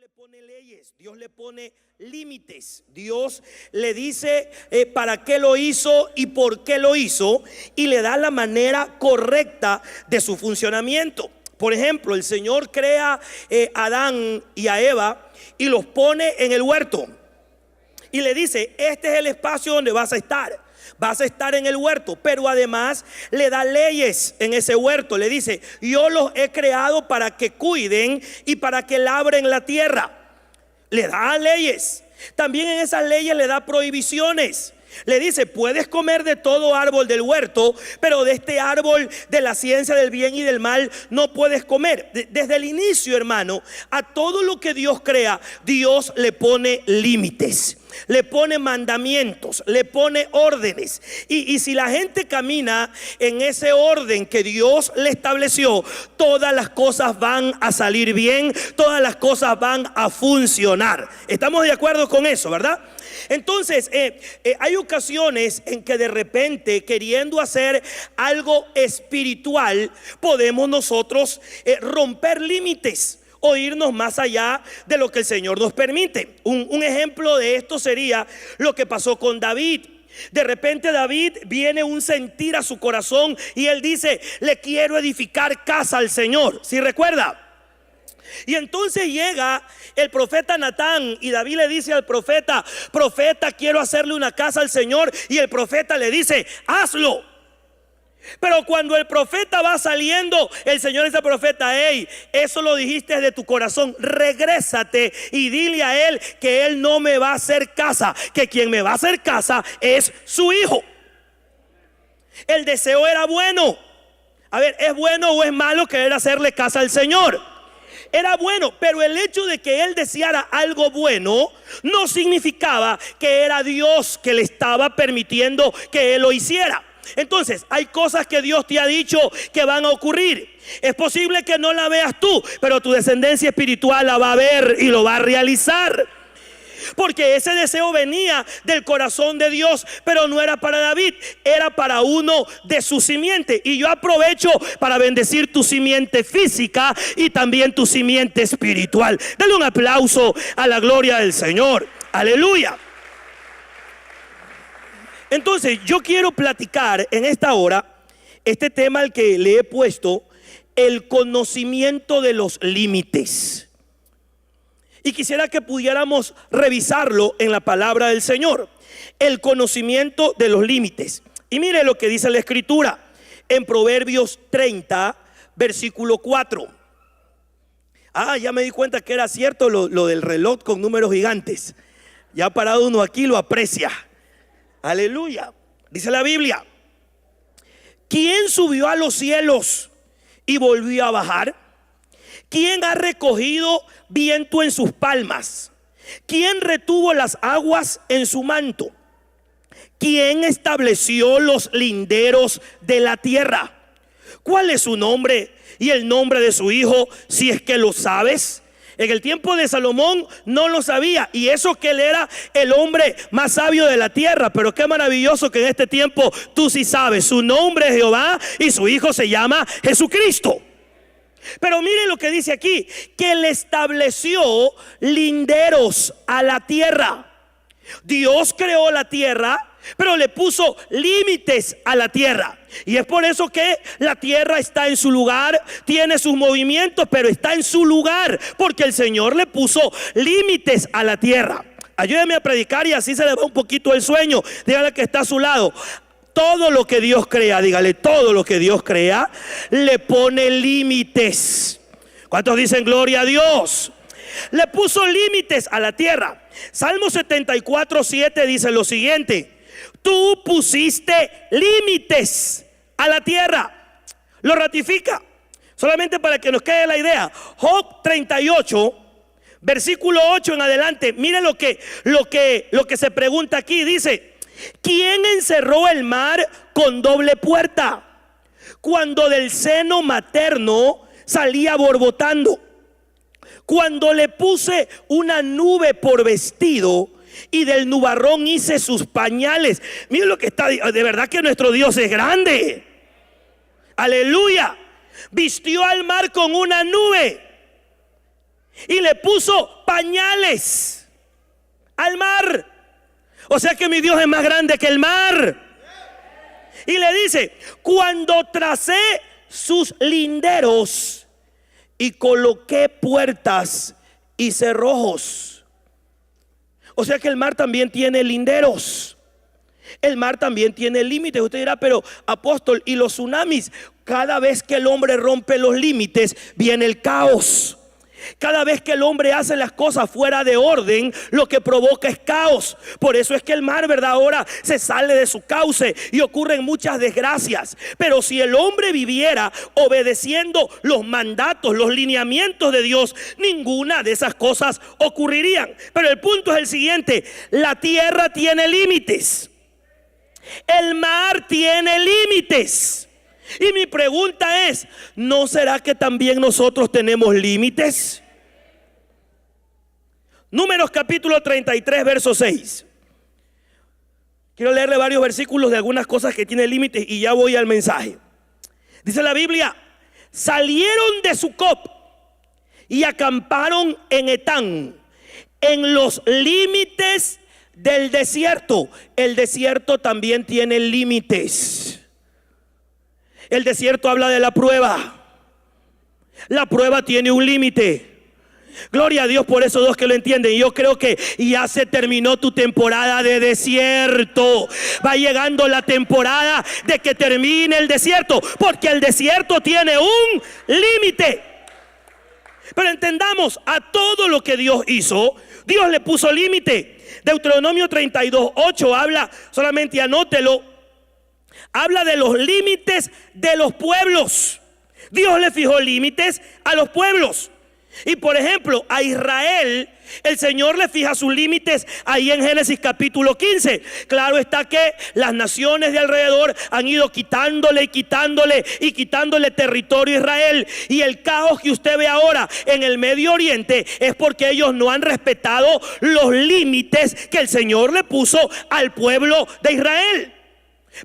le pone leyes, Dios le pone límites. Dios le dice para qué lo hizo y por qué lo hizo, y le da la manera correcta de su funcionamiento. Por ejemplo, el Señor crea a Adán y a Eva y los pone en el huerto y le dice: este es el espacio donde vas a estar. Vas a estar en el huerto, pero además le da leyes en ese huerto. Le dice: yo los he creado para que cuiden y para que labren la tierra. Le da leyes. También en esas leyes le da prohibiciones. Le dice: puedes comer de todo árbol del huerto, pero de este árbol de la ciencia del bien y del mal no puedes comer. Desde el inicio, hermano, a todo lo que Dios crea, Dios le pone límites, le pone mandamientos, le pone órdenes. Y si la gente camina en ese orden que Dios le estableció, todas las cosas van a salir bien, todas las cosas van a funcionar. ¿Estamos de acuerdo con eso, verdad? Entonces hay ocasiones en que de repente, queriendo hacer algo espiritual, podemos nosotros romper límites o irnos más allá de lo que el Señor nos permite. Un ejemplo de esto sería lo que pasó con David. De repente David viene un sentir a su corazón y él dice: le quiero edificar casa al Señor. ¿Sí recuerda? Y entonces llega el profeta Natán y David le dice al profeta: profeta, quiero hacerle una casa al Señor. Y el profeta le dice: hazlo. Pero cuando el profeta va saliendo, el Señor dice al profeta: hey, eso lo dijiste de tu corazón, regrésate y dile a él que él no me va a hacer casa, que quien me va a hacer casa es su hijo. El deseo era bueno. A ver, ¿es bueno o es malo querer hacerle casa al Señor? Era bueno, pero el hecho de que él deseara algo bueno no significaba que era Dios que le estaba permitiendo que él lo hiciera. Entonces, hay cosas que Dios te ha dicho que van a ocurrir. Es posible que no la veas tú, pero tu descendencia espiritual la va a ver y lo va a realizar. Porque ese deseo venía del corazón de Dios, pero no era para David, era para uno de su simiente. Y yo aprovecho para bendecir tu simiente física y también tu simiente espiritual. Dale un aplauso a la gloria del Señor. Aleluya. Entonces yo quiero platicar en esta hora este tema al que le he puesto: el conocimiento de los límites. Y quisiera que pudiéramos revisarlo en la palabra del Señor. El conocimiento de los límites. Y mire lo que dice la Escritura en Proverbios 30, versículo 4. Ya me di cuenta que era cierto lo del reloj con números gigantes. Ya parado uno aquí lo aprecia. Aleluya. Dice la Biblia: ¿quién subió a los cielos y volvió a bajar? ¿Quién ha recogido viento en sus palmas? ¿Quién retuvo las aguas en su manto? ¿Quién estableció los linderos de la tierra? ¿Cuál es su nombre y el nombre de su hijo, si es que lo sabes? En el tiempo de Salomón no lo sabía, y eso que él era el hombre más sabio de la tierra. Pero qué maravilloso que en este tiempo tú sí sabes. Su nombre es Jehová y su hijo se llama Jesucristo. Pero mire lo que dice aquí: que le estableció linderos a la tierra. Dios creó la tierra, pero le puso límites a la tierra. Y es por eso que la tierra está en su lugar, tiene sus movimientos, pero está en su lugar, porque el Señor le puso límites a la tierra. Ayúdeme a predicar y así se le va un poquito el sueño. Dígale que está a su lado: todo lo que Dios crea, dígale, todo lo que Dios crea le pone límites. ¿Cuántos dicen gloria a Dios? Le puso límites a la tierra. Salmo 74:7 dice lo siguiente: tú pusiste límites a la tierra. Lo ratifica. Solamente para que nos quede la idea. Job 38, versículo 8 en adelante. Mire lo que se pregunta aquí. Dice: ¿quién encerró el mar con doble puerta, cuando del seno materno salía borbotando? Cuando le puse una nube por vestido y del nubarrón hice sus pañales. Miren lo que está. De verdad que nuestro Dios es grande. Aleluya. Vistió al mar con una nube y le puso pañales al mar. O sea que mi Dios es más grande que el mar. Y le dice: cuando tracé sus linderos y coloqué puertas y cerrojos. O sea que el mar también tiene linderos. El mar también tiene límites. Usted dirá: pero apóstol, ¿y los tsunamis? Cada vez que el hombre rompe los límites, viene el caos. Cada vez que el hombre hace las cosas fuera de orden, lo que provoca es caos. Por eso es que el mar, ¿verdad?, ahora se sale de su cauce y ocurren muchas desgracias. Pero si el hombre viviera obedeciendo los mandatos, los lineamientos de Dios, ninguna de esas cosas ocurrirían. Pero el punto es el siguiente: la tierra tiene límites, el mar tiene límites. Y mi pregunta es: ¿no será que también nosotros tenemos límites? Números capítulo 33, verso 6. Quiero leerle varios versículos de algunas cosas que tienen límites y ya voy al mensaje. Dice la Biblia: salieron de Sucop y acamparon en Etán, en los límites del desierto. El desierto también tiene límites. El desierto habla de la prueba. La prueba tiene un límite. Gloria a Dios por esos dos que lo entienden. Yo creo que ya se terminó tu temporada de desierto. Va llegando la temporada de que termine el desierto, porque el desierto tiene un límite. Pero entendamos, a todo lo que Dios hizo, Dios le puso límite. Deuteronomio 32, 8 habla, solamente anótelo, habla de los límites de los pueblos. Dios le fijó límites a los pueblos. Y por ejemplo, a Israel, el Señor le fija sus límites ahí en Génesis capítulo 15. Claro está que las naciones de alrededor han ido quitándole territorio a Israel. Y el caos que usted ve ahora en el Medio Oriente es porque ellos no han respetado los límites que el Señor le puso al pueblo de Israel.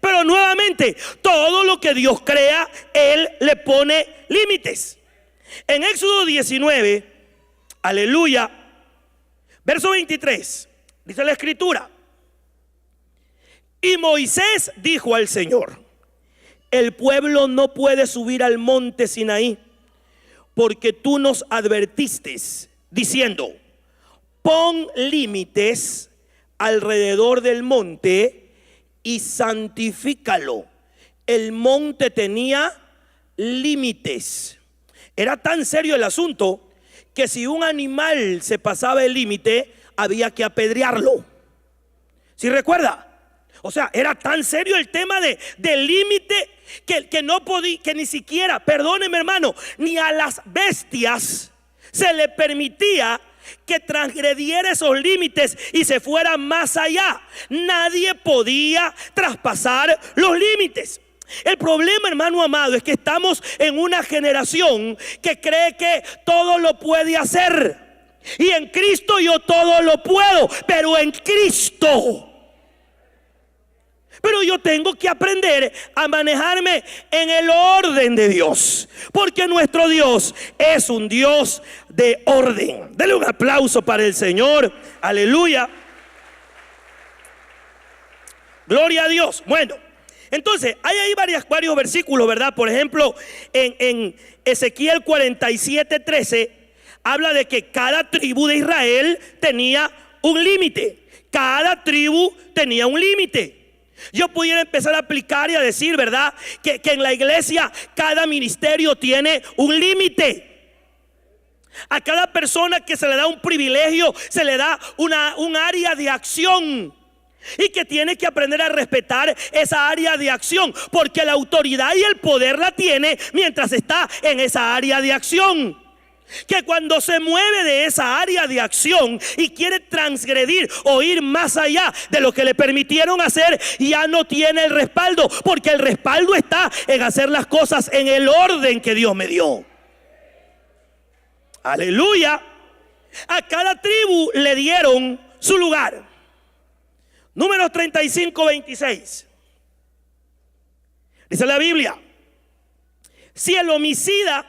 Pero nuevamente, todo lo que Dios crea, Él le pone límites. En Éxodo 19, aleluya, verso 23, dice la escritura: y Moisés dijo al Señor: el pueblo no puede subir al monte Sinaí, porque tú nos advertiste diciendo: pon límites alrededor del monte y santifícalo. El monte tenía límites. Era tan serio el asunto que si un animal se pasaba el límite, había que apedrearlo. ¿Sí recuerda? O sea, era tan serio el tema del límite que no podía, que ni siquiera, perdóneme hermano, ni a las bestias se le permitía que transgrediera esos límites y se fuera más allá. Nadie podía traspasar los límites. El problema, hermano amado, es que estamos en una generación que cree que todo lo puede hacer. Y en Cristo yo todo lo puedo, pero en Cristo. Pero yo tengo que aprender a manejarme en el orden de Dios, porque nuestro Dios es un Dios de orden. Dele un aplauso para el Señor. Aleluya. Gloria a Dios. Bueno, entonces hay ahí varios versículos, ¿verdad? Por ejemplo, en Ezequiel 47, 13 habla de que cada tribu de Israel tenía un límite. Cada tribu tenía un límite. Yo pudiera empezar a aplicar y a decir, ¿verdad?, que en la iglesia cada ministerio tiene un límite. A cada persona que se le da un privilegio, se le da un área de acción. Y que tiene que aprender a respetar esa área de acción, porque la autoridad y el poder la tiene mientras está en esa área de acción. Que cuando se mueve de esa área de acción y quiere transgredir o ir más allá de lo que le permitieron hacer, ya no tiene el respaldo, porque el respaldo está en hacer las cosas en el orden que Dios me dio. Aleluya. A cada tribu le dieron su lugar. Números 35, 26. Dice la Biblia: si el homicida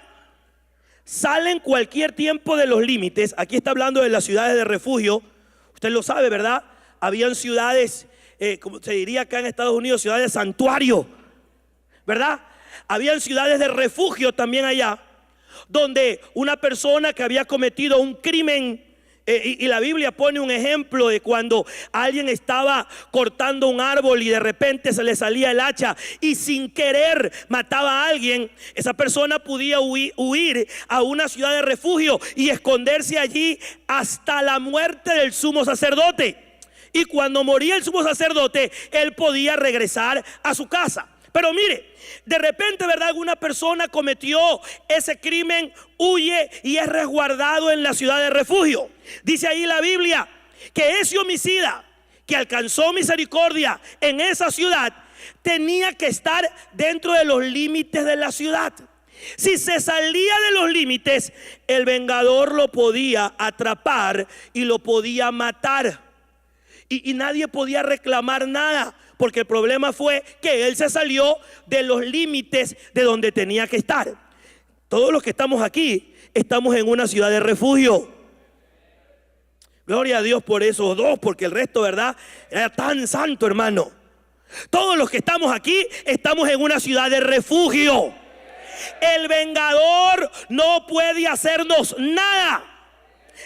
salen cualquier tiempo de los límites. Aquí está hablando de las ciudades de refugio. Usted lo sabe, ¿verdad? Habían ciudades, como se diría acá en Estados Unidos, ciudades de santuario, ¿verdad? Habían ciudades de refugio también allá, donde una persona que había cometido un crimen, y la Biblia pone un ejemplo de cuando alguien estaba cortando un árbol y de repente se le salía el hacha y sin querer mataba a alguien. Esa persona podía huir a una ciudad de refugio y esconderse allí hasta la muerte del sumo sacerdote. Y cuando moría el sumo sacerdote, él podía regresar a su casa. Pero mire, de repente, ¿verdad? Alguna persona cometió ese crimen, huye y es resguardado en la ciudad de refugio. Dice ahí la Biblia que ese homicida que alcanzó misericordia en esa ciudad tenía que estar dentro de los límites de la ciudad. Si se salía de los límites, el vengador lo podía atrapar y lo podía matar. Y nadie podía reclamar nada, porque el problema fue que él se salió de los límites de donde tenía que estar. Todos los que estamos aquí estamos en una ciudad de refugio. Gloria a Dios por esos dos, porque el resto, ¿verdad?, era tan santo, hermano. Todos los que estamos aquí estamos en una ciudad de refugio. El vengador no puede hacernos nada.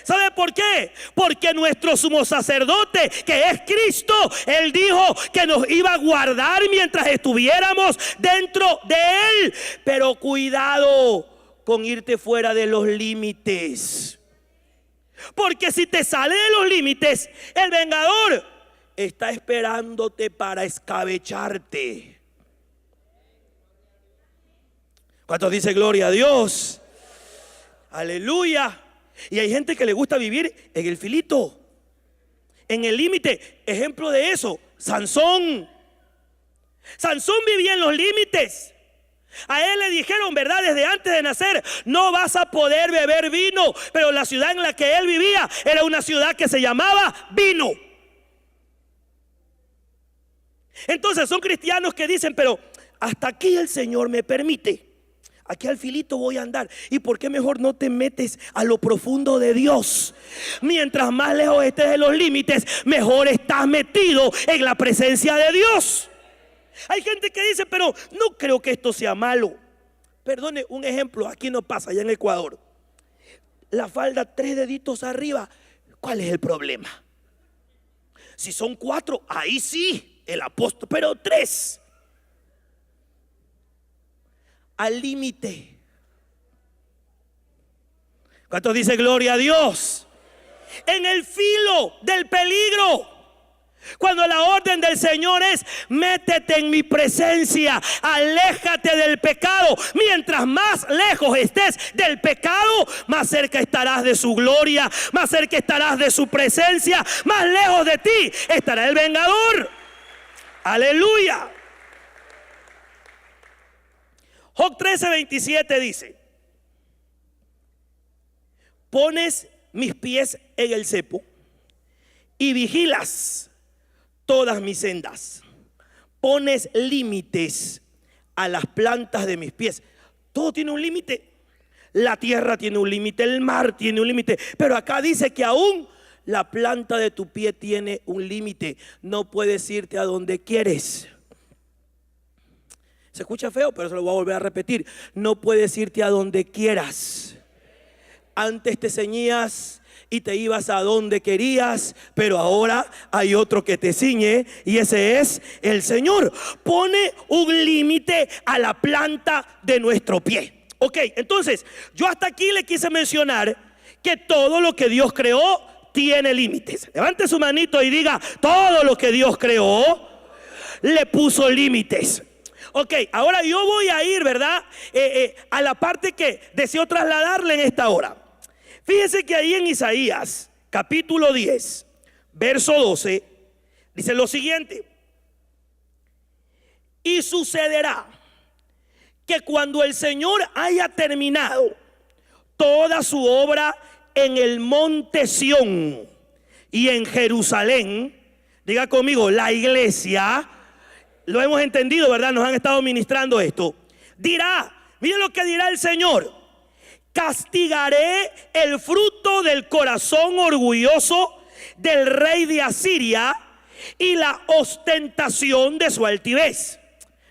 ¿Sabe por qué? Porque nuestro sumo sacerdote, que es Cristo, Él dijo que nos iba a guardar mientras estuviéramos dentro de Él. Pero cuidado con irte fuera de los límites, porque si te sale de los límites, el vengador está esperándote para escabecharte. ¿Cuántos dicen gloria a Dios? Aleluya. Y hay gente que le gusta vivir en el filito, en el límite. Ejemplo de eso, Sansón. Sansón vivía en los límites. A él le dijeron, ¿verdad?, desde antes de nacer: no vas a poder beber vino. Pero la ciudad en la que él vivía era una ciudad que se llamaba Vino. Entonces son cristianos que dicen: pero hasta aquí el Señor me permite. Aquí al filito voy a andar. ¿Y por qué mejor no te metes a lo profundo de Dios? Mientras más lejos estés de los límites, mejor estás metido en la presencia de Dios. Hay gente que dice: pero no creo que esto sea malo. Perdone, un ejemplo, aquí no pasa, allá en Ecuador. La falda 3 deditos arriba, ¿cuál es el problema? Si son 4, ahí sí, el apóstol, pero 3. Al límite. ¿Cuántos dicen gloria a Dios? En el filo del peligro. Cuando la orden del Señor es: métete en mi presencia, aléjate del pecado. Mientras más lejos estés del pecado, más cerca estarás de su gloria, más cerca estarás de su presencia, más lejos de ti estará el vengador. Aleluya. Job 13:27 dice: pones mis pies en el cepo y vigilas todas mis sendas. Pones límites a las plantas de mis pies. Todo tiene un límite. La tierra tiene un límite, el mar tiene un límite, pero acá dice que aún la planta de tu pie tiene un límite. No puedes irte a donde quieres. Se escucha feo, pero se lo voy a volver a repetir. No puedes irte a donde quieras. Antes te ceñías y te ibas a donde querías, pero ahora hay otro que te ciñe, y ese es el Señor. Pone un límite a la planta de nuestro pie. Ok, entonces yo hasta aquí le quise mencionar que todo lo que Dios creó tiene límites. Levante su manito y diga: todo lo que Dios creó le puso límites. Ok, ahora yo voy a ir, ¿verdad?, a la parte que deseo trasladarle en esta hora. Fíjese que ahí en Isaías, capítulo 10, verso 12, dice lo siguiente: y sucederá que cuando el Señor haya terminado toda su obra en el monte Sión y en Jerusalén, diga conmigo, la iglesia. Lo hemos entendido, ¿verdad? Nos han estado ministrando esto. Dirá, miren lo que dirá el Señor: castigaré el fruto del corazón orgulloso del rey de Asiria y la ostentación de su altivez.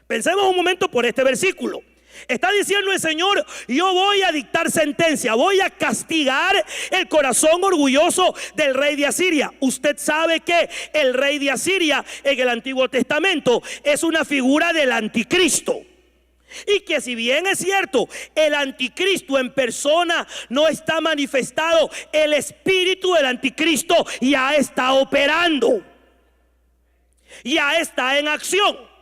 Pensemos un momento por este versículo. Está diciendo el Señor: yo voy a dictar sentencia, voy a castigar el corazón orgulloso del rey de Asiria. Usted sabe que el rey de Asiria en el Antiguo Testamento es una figura del anticristo. Y que si bien es cierto, el anticristo en persona no está manifestado, el espíritu del anticristo ya está operando, ya está en acción.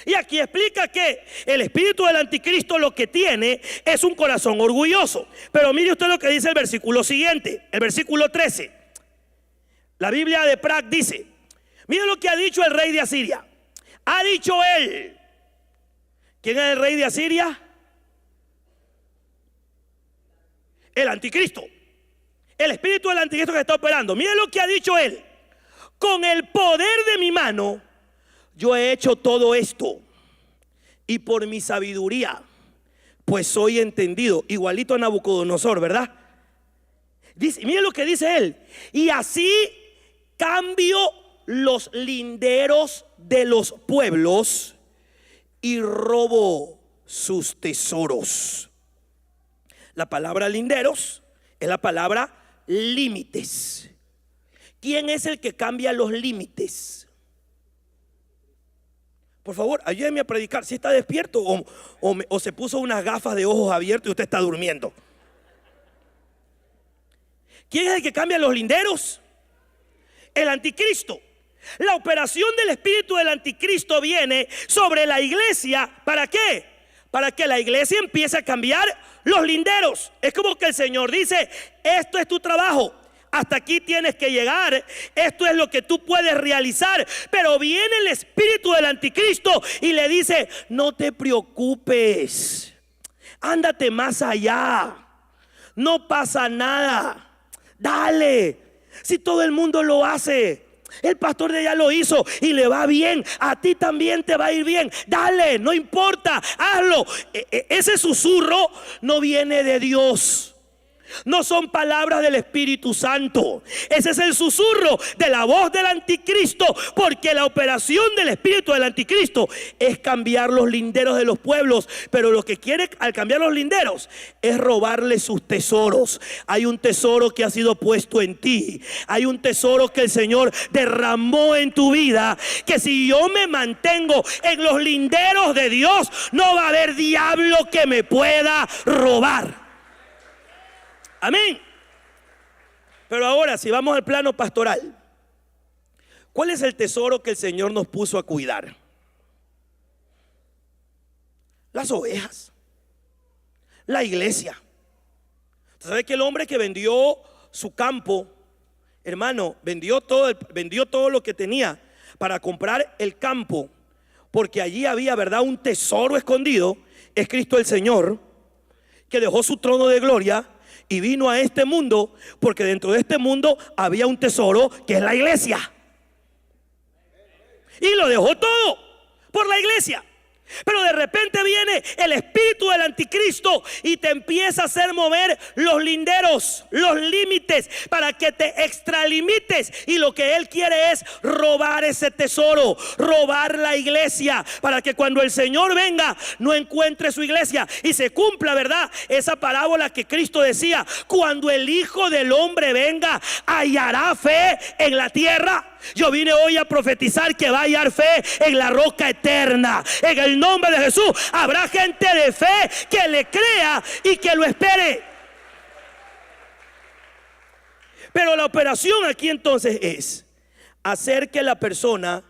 Y aquí explica que el espíritu del anticristo lo que tiene es un corazón orgulloso. Pero mire usted lo que dice el versículo siguiente, el versículo 13. La Biblia de Prague dice: mire lo que ha dicho el rey de Asiria. Ha dicho él. ¿Quién es el rey de Asiria? El anticristo. El espíritu del anticristo que está operando. Mire lo que ha dicho él: con el poder de mi mano yo he hecho todo esto, y por mi sabiduría, pues soy entendido. Igualito a Nabucodonosor, ¿verdad? Dice, mire lo que dice él: y así cambio los linderos de los pueblos y robo sus tesoros. La palabra linderos es la palabra límites. ¿Quién es el que cambia los límites? Por favor, ayúdeme a predicar. ¿Si está despierto o se puso unas gafas de ojos abiertos y usted está durmiendo? ¿Quién es el que cambia los linderos? El anticristo. La operación del espíritu del anticristo viene sobre la iglesia. ¿Para qué? Para que la iglesia empiece a cambiar los linderos. Es como que el Señor dice: esto es tu trabajo, hasta aquí tienes que llegar, esto es lo que tú puedes realizar. Pero viene el espíritu del anticristo y le dice: no te preocupes, ándate más allá, no pasa nada, dale. Si todo el mundo lo hace, el pastor de allá lo hizo y le va bien, a ti también te va a ir bien, dale, no importa, hazlo. Ese susurro no viene de Dios. No son palabras del Espíritu Santo. Ese es el susurro de la voz del anticristo, porque la operación del espíritu del anticristo es cambiar los linderos de los pueblos. Pero lo que quiere al cambiar los linderos es robarle sus tesoros. Hay un tesoro que ha sido puesto en ti, hay un tesoro que el Señor derramó en tu vida, que si yo me mantengo en los linderos de Dios, no va a haber diablo que me pueda robar. Amén. Pero ahora, si vamos al plano pastoral, ¿cuál es el tesoro que el Señor nos puso a cuidar? Las ovejas, la iglesia. ¿Usted sabe que el hombre que vendió su campo, hermano, vendió todo lo que tenía para comprar el campo, porque allí había, ¿verdad?, un tesoro escondido? Es Cristo el Señor, que dejó su trono de gloria y vino a este mundo, porque dentro de este mundo había un tesoro que es la iglesia. Y lo dejó todo por la iglesia. Pero de repente viene el espíritu del anticristo y te empieza a hacer mover los linderos, los límites, para que te extralimites. Y lo que él quiere es robar ese tesoro, robar la iglesia, para que cuando el Señor venga no encuentre su iglesia y se cumpla, ¿verdad?, esa parábola que Cristo decía: cuando el Hijo del Hombre venga, ¿hallará fe en la tierra? Yo vine hoy a profetizar que va a hallar fe en la roca eterna. En el nombre de Jesús habrá gente de fe que le crea y que lo espere. Pero la operación aquí entonces es hacer que la persona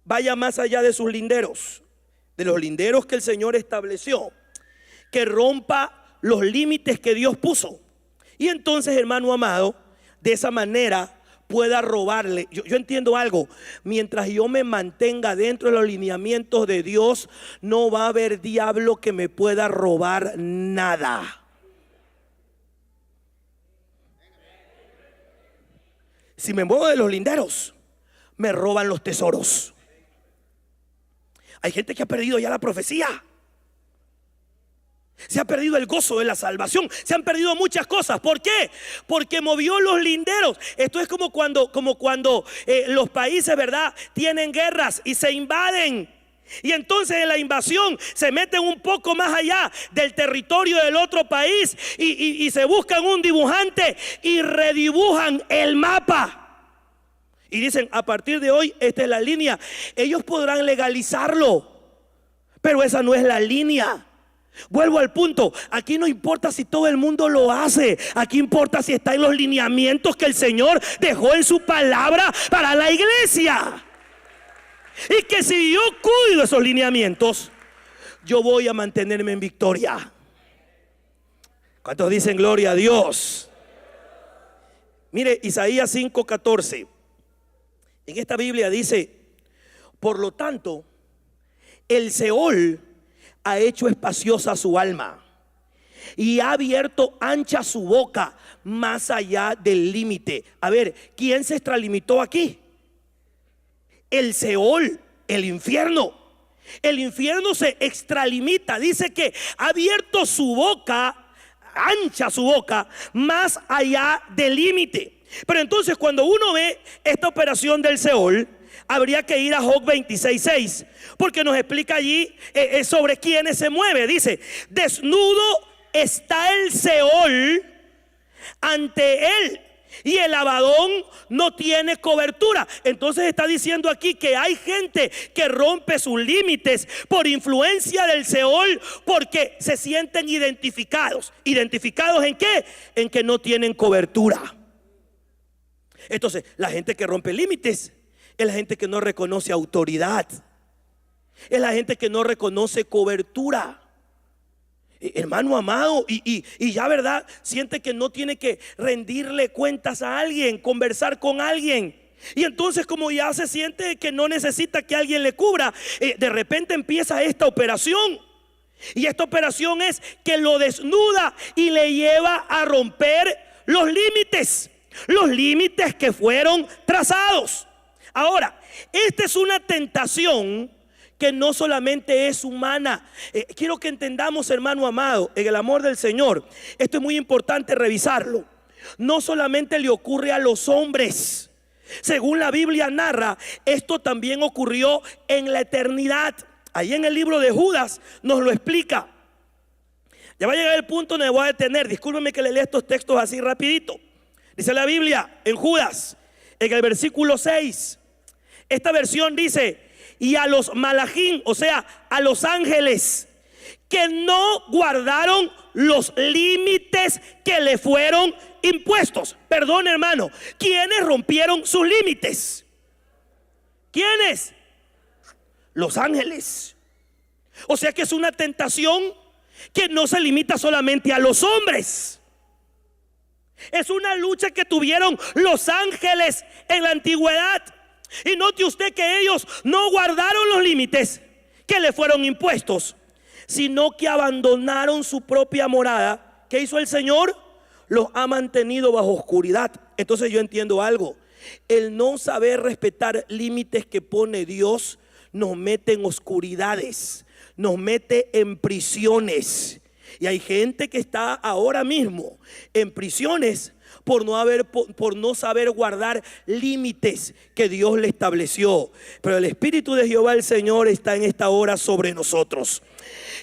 vaya más allá de sus linderos, de los linderos que el Señor estableció, que rompa los límites que Dios puso. Y entonces, hermano amado, de esa manera pueda robarle. Yo entiendo algo: mientras yo me mantenga dentro de los lineamientos de Dios, no va a haber diablo que me pueda robar nada. Si me muevo de los linderos, me roban los tesoros. Hay gente que ha perdido ya la profecía. Se ha perdido el gozo de la salvación. Se han perdido muchas cosas. ¿Por qué? Porque movió los linderos. Esto es como cuando los países, ¿verdad?, tienen guerras y se invaden. Y entonces en la invasión se meten un poco más allá del territorio del otro país y se buscan un dibujante y redibujan el mapa. Y dicen, a partir de hoy esta es la línea. Ellos podrán legalizarlo, pero esa no es la línea. Vuelvo al punto, aquí no importa si todo el mundo lo hace, aquí importa si está en los lineamientos que el Señor dejó en su palabra para la iglesia. Y que si yo cuido esos lineamientos, yo voy a mantenerme en victoria. ¿Cuántos dicen gloria a Dios? Mire, Isaías 5:14. En esta Biblia dice: por lo tanto, el Seol ha hecho espaciosa su alma y ha abierto ancha su boca más allá del límite. A ver, ¿quién se extralimitó aquí? El Seol, el infierno. El infierno se extralimita. Dice que ha abierto su boca, ancha su boca, más allá del límite. Pero entonces cuando uno ve esta operación del Seol, habría que ir a Job 26:6, porque nos explica allí sobre quiénes se mueve. Dice: desnudo está el Seol ante él, y el Abadón no tiene cobertura. Entonces está diciendo aquí que hay gente que rompe sus límites por influencia del Seol, porque se sienten identificados. ¿Identificados en qué? En que no tienen cobertura. Entonces la gente que rompe límites es la gente que no reconoce autoridad, es la gente que no reconoce cobertura. Hermano amado, y ya, ¿verdad?, siente que no tiene que rendirle cuentas a alguien, conversar con alguien. Y entonces, como ya se siente que no necesita que alguien le cubra, de repente empieza esta operación. Y esta operación es que lo desnuda y le lleva a romper los límites que fueron trazados. Ahora, esta es una tentación que no solamente es humana. Quiero que entendamos, hermano amado, en el amor del Señor, esto es muy importante revisarlo. No solamente le ocurre a los hombres. Según la Biblia narra, esto también ocurrió en la eternidad. Ahí en el libro de Judas nos lo explica. Ya va a llegar el punto donde me voy a detener. Discúlpeme que le lea estos textos así rapidito. Dice la Biblia en Judas, en el versículo 6. Esta versión dice: y a los malajín, o sea, a los ángeles que no guardaron los límites que le fueron impuestos. Perdón, hermano, ¿quiénes rompieron sus límites? ¿Quiénes? Los ángeles. O sea que es una tentación que no se limita solamente a los hombres. Es una lucha que tuvieron los ángeles en la antigüedad. Y note usted que ellos no guardaron los límites que le fueron impuestos, sino que abandonaron su propia morada. ¿Qué hizo el Señor? Los ha mantenido bajo oscuridad. Entonces yo entiendo algo: el no saber respetar límites que pone Dios nos mete en oscuridades, nos mete en prisiones. Y hay gente que está ahora mismo en prisiones por no saber guardar límites que Dios le estableció. Pero el Espíritu de Jehová el Señor está en esta hora sobre nosotros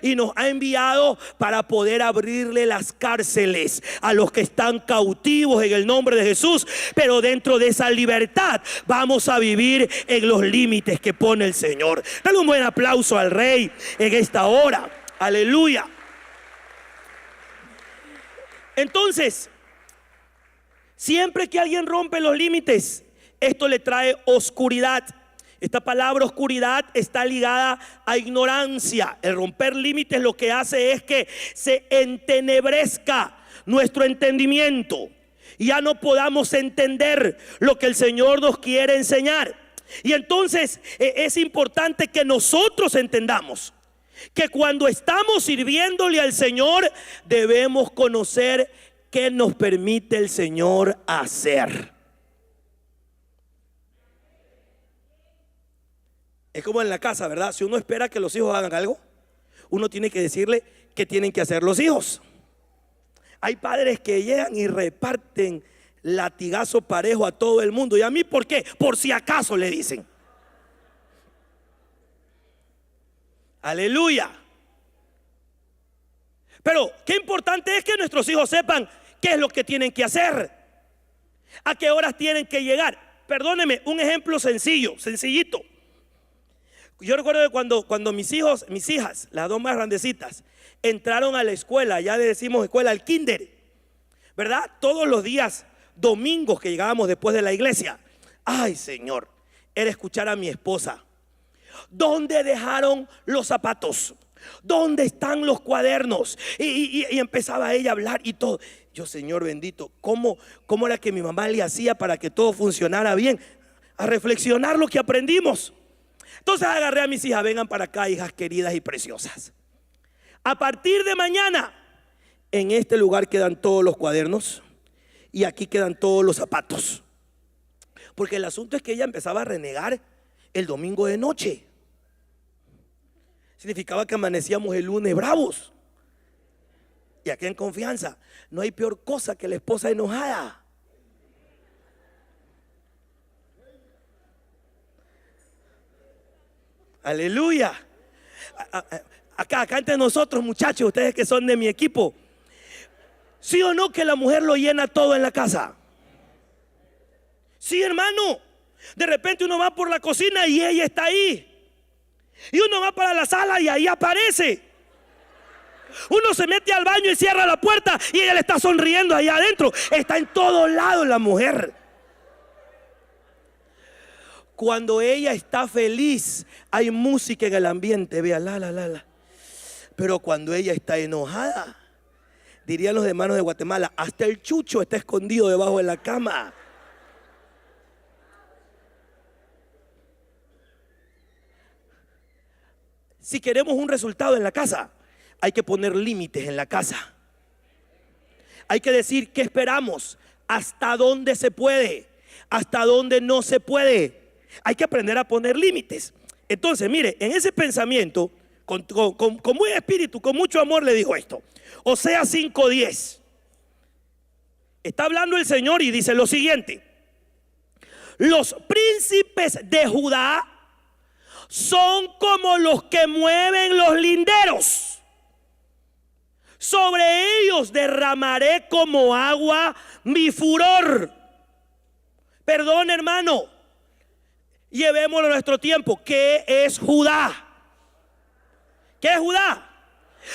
y nos ha enviado para poder abrirle las cárceles a los que están cautivos en el nombre de Jesús. Pero dentro de esa libertad vamos a vivir en los límites que pone el Señor. Dale un buen aplauso al Rey en esta hora. Aleluya. Entonces, siempre que alguien rompe los límites, esto le trae oscuridad. Esta palabra oscuridad está ligada a ignorancia. El romper límites lo que hace es que se entenebrezca nuestro entendimiento. Ya no podamos entender lo que el Señor nos quiere enseñar. Y entonces es importante que nosotros entendamos que cuando estamos sirviéndole al Señor, debemos conocer qué nos permite el Señor hacer. Es como en la casa, ¿verdad? Si uno espera que los hijos hagan algo, uno tiene que decirle qué tienen que hacer los hijos. Hay padres que llegan y reparten latigazo parejo a todo el mundo. ¿Y a mí por qué? Por si acaso, le dicen. Aleluya. Pero qué importante es que nuestros hijos sepan qué es lo que tienen que hacer, a qué horas tienen que llegar. Perdóneme, un ejemplo sencillo, sencillito. Yo recuerdo que cuando mis hijas, las dos más grandecitas, entraron a la escuela, ya le decimos escuela, al kinder, ¿verdad? Todos los días, domingos que llegábamos después de la iglesia. Ay, Señor, era escuchar a mi esposa. ¿Dónde dejaron los zapatos? ¿Dónde están los cuadernos? Y empezaba ella a hablar y todo. Yo, Señor bendito, ¿cómo era que mi mamá le hacía para que todo funcionara bien? A reflexionar lo que aprendimos. Entonces agarré a mis hijas: vengan para acá, hijas queridas y preciosas. A partir de mañana, en este lugar quedan todos los cuadernos y aquí quedan todos los zapatos. Porque el asunto es que ella empezaba a renegar el domingo de noche. Significaba que amanecíamos el lunes bravos. Y aquí en confianza, no hay peor cosa que la esposa enojada. Aleluya. Acá entre nosotros, muchachos, ustedes que son de mi equipo, ¿sí o no que la mujer lo llena todo en la casa? Sí, hermano. De repente uno va por la cocina y ella está ahí. Y uno va para la sala y ahí aparece. Uno se mete al baño y cierra la puerta y ella le está sonriendo allá adentro. Está en todos lados la mujer. Cuando ella está feliz, hay música en el ambiente, vea, la. Pero cuando ella está enojada, dirían los hermanos de Guatemala, hasta el chucho está escondido debajo de la cama. Si queremos un resultado en la casa, hay que poner límites en la casa. Hay que decir qué esperamos, hasta dónde se puede, hasta dónde no se puede. Hay que aprender a poner límites. Entonces, mire, en ese pensamiento, con buen espíritu, con mucho amor, le dijo esto. Oseas 5:10. Está hablando el Señor y dice lo siguiente: los príncipes de Judá son como los que mueven los linderos. Sobre ellos derramaré como agua mi furor. Perdón, hermano, llevémoslo a nuestro tiempo. ¿Qué es Judá? ¿Qué es Judá?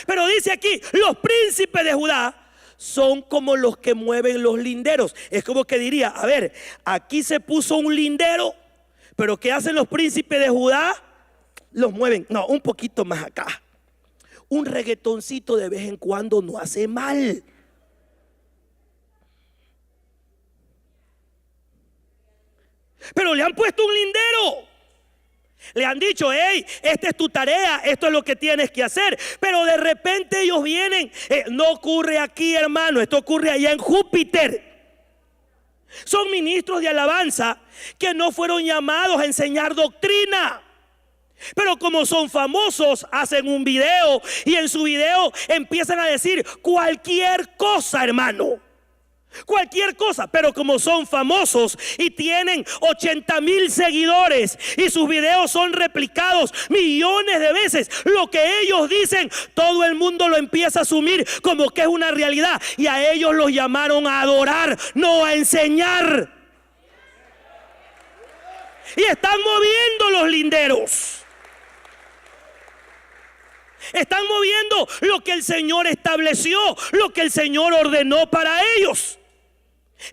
Pero dice aquí, los príncipes de Judá son como los que mueven los linderos. Es como que diría, a ver, aquí se puso un lindero, pero ¿qué hacen los príncipes de Judá? Los mueven. No, un poquito más acá. Un reggaetoncito de vez en cuando no hace mal. Pero le han puesto un lindero. Le han dicho, hey, esta es tu tarea, esto es lo que tienes que hacer. Pero de repente ellos vienen. No ocurre aquí, hermano, esto ocurre allá en Júpiter. Son ministros de alabanza que no fueron llamados a enseñar doctrina. Pero como son famosos, hacen un video y en su video empiezan a decir cualquier cosa, hermano. Cualquier cosa, pero como son famosos y tienen 80,000 seguidores y sus videos son replicados millones de veces, lo que ellos dicen, todo el mundo lo empieza a asumir como que es una realidad. Y a ellos los llamaron a adorar, no a enseñar. Y están moviendo los linderos. Están moviendo lo que el Señor estableció, lo que el Señor ordenó para ellos.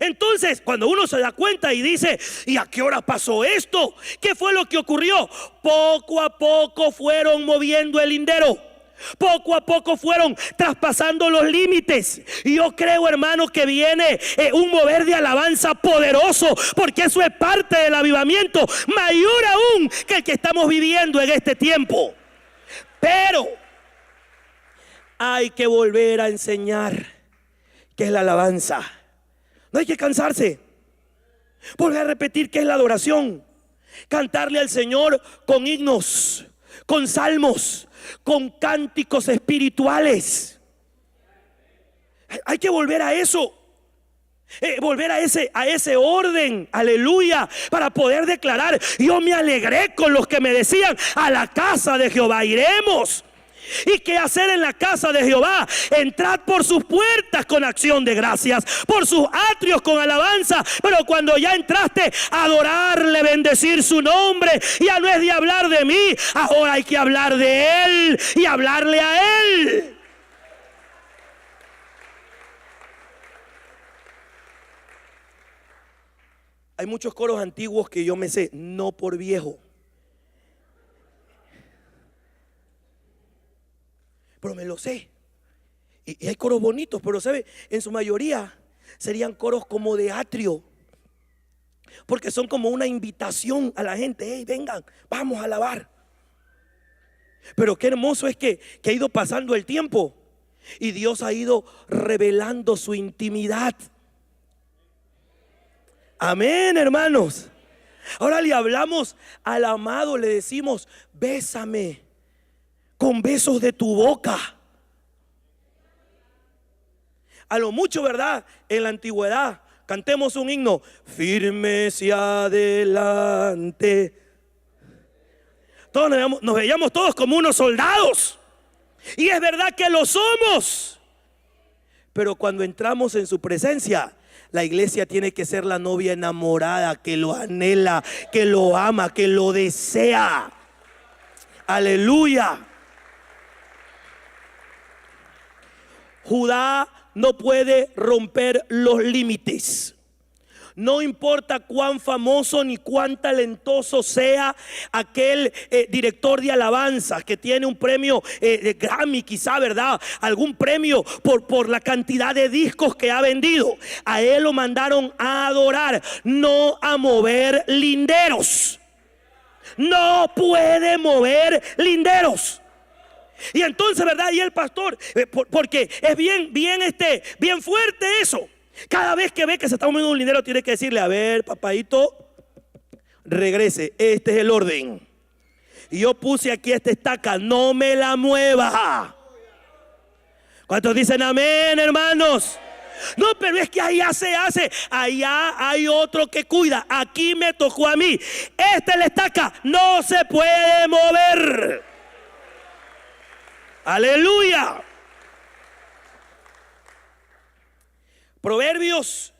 Entonces, cuando uno se da cuenta y dice, ¿y a qué hora pasó esto? ¿Qué fue lo que ocurrió? Poco a poco fueron moviendo el lindero. Poco a poco fueron traspasando los límites. Y yo creo, hermano, que viene un mover de alabanza poderoso, porque eso es parte del avivamiento mayor aún que el que estamos viviendo en este tiempo. Pero hay que volver a enseñar qué es la alabanza. No hay que cansarse. Volver a repetir qué es la adoración. Cantarle al Señor con himnos, con salmos, con cánticos espirituales. Hay que volver a eso. Volver a ese orden, aleluya, para poder declarar: yo me alegré con los que me decían, a la casa de Jehová iremos. ¿Y qué hacer en la casa de Jehová? Entrad por sus puertas con acción de gracias, por sus atrios con alabanza. Pero cuando ya entraste, adorarle, bendecir su nombre. Ya no es de hablar de mí, ahora hay que hablar de Él y hablarle a Él. Hay muchos coros antiguos que yo me sé, no por viejo, pero me lo sé. Y hay coros bonitos, pero ¿sabe? En su mayoría serían coros como de atrio, porque son como una invitación a la gente: hey, vengan, vamos a alabar. Pero qué hermoso es que ha ido pasando el tiempo y Dios ha ido revelando su intimidad. Amén, hermanos. Ahora le hablamos al amado, le decimos: bésame con besos de tu boca. A lo mucho, ¿verdad? En la antigüedad cantemos un himno: firmes y adelante. Todos nos veíamos todos como unos soldados, y es verdad que lo somos. Pero cuando entramos en su presencia, la iglesia tiene que ser la novia enamorada, que lo anhela, que lo ama, que lo desea. Aleluya. Judá no puede romper los límites. No importa cuán famoso ni cuán talentoso sea aquel director de alabanza que tiene un premio de Grammy, quizá, ¿verdad? Algún premio por la cantidad de discos que ha vendido. A él lo mandaron a adorar, no a mover linderos. No puede mover linderos. Y entonces, ¿verdad? Y el pastor, porque es bien fuerte eso. Cada vez que ve que se está moviendo un lindero, tiene que decirle: a ver, papadito, regrese, este es el orden. Y yo puse aquí esta estaca, no me la mueva. ¿Cuántos dicen amén, hermanos? No, pero es que allá se hace, allá hay otro que cuida, aquí me tocó a mí. Esta es la estaca, no se puede mover. Aleluya. Proverbios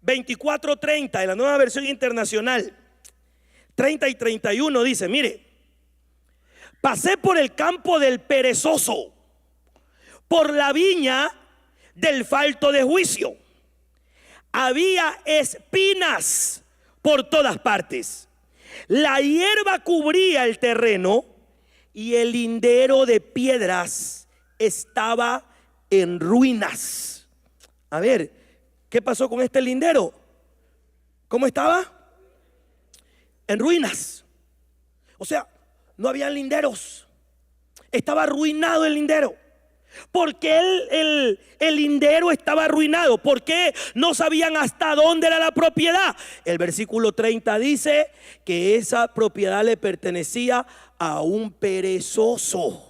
24:30 de la Nueva Versión Internacional, 30 y 31 dice: mire, pasé por el campo del perezoso, por la viña del falto de juicio. Había espinas por todas partes, la hierba cubría el terreno y el lindero de piedras estaba en ruinas. A ver, ¿qué pasó con este lindero? ¿Cómo estaba? En ruinas. O sea, no había linderos. Estaba arruinado el lindero. ¿Por qué el lindero estaba arruinado? ¿Por qué no sabían hasta dónde era la propiedad? El versículo 30 dice que esa propiedad le pertenecía a un perezoso.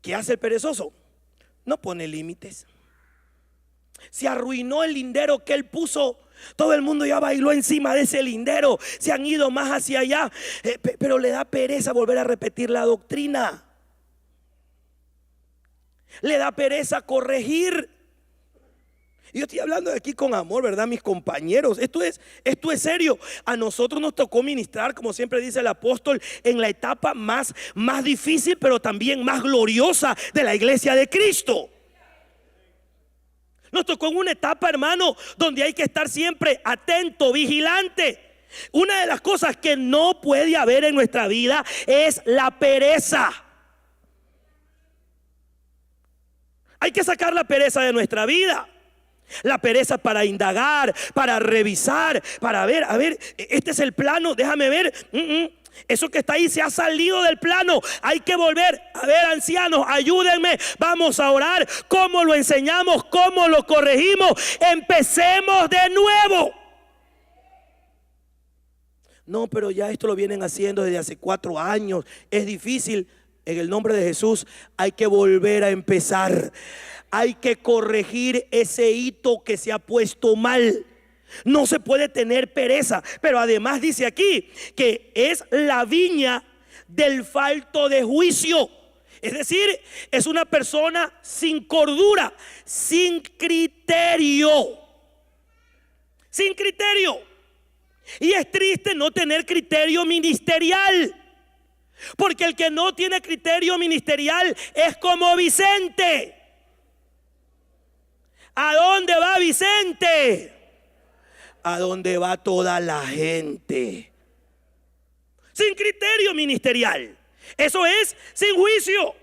¿Qué hace el perezoso? No pone límites. Se arruinó el lindero que él puso. Todo el mundo ya bailó encima de ese lindero. Se han ido más hacia allá. Pero le da pereza volver a repetir la doctrina. Le da pereza corregir. Y yo estoy hablando de aquí con amor, ¿verdad, mis compañeros? Esto es serio. A nosotros nos tocó ministrar, como siempre dice el apóstol, en la etapa más difícil, pero también más gloriosa de la iglesia de Cristo. Nos tocó en una etapa, hermano, donde hay que estar siempre atento, vigilante. Una de las cosas que no puede haber en nuestra vida es la pereza. Hay que sacar la pereza de nuestra vida. La pereza para indagar, para revisar, para ver, a ver, este es el plano, déjame ver. Eso que está ahí se ha salido del plano. Hay que volver. A ver, ancianos, ayúdenme. Vamos a orar. ¿Cómo lo enseñamos? ¿Cómo lo corregimos? Empecemos de nuevo. No, pero ya esto lo vienen haciendo desde hace 4 años, es difícil. En el nombre de Jesús hay que volver a empezar. Hay que corregir ese hito que se ha puesto mal. No se puede tener pereza. Pero además dice aquí que es la viña del falto de juicio. Es decir, es una persona sin cordura, sin criterio. Sin criterio. Y es triste no tener criterio ministerial. Porque el que no tiene criterio ministerial es como Vicente. ¿A dónde va Vicente? A dónde va toda la gente. Sin criterio ministerial. Eso es sin juicio.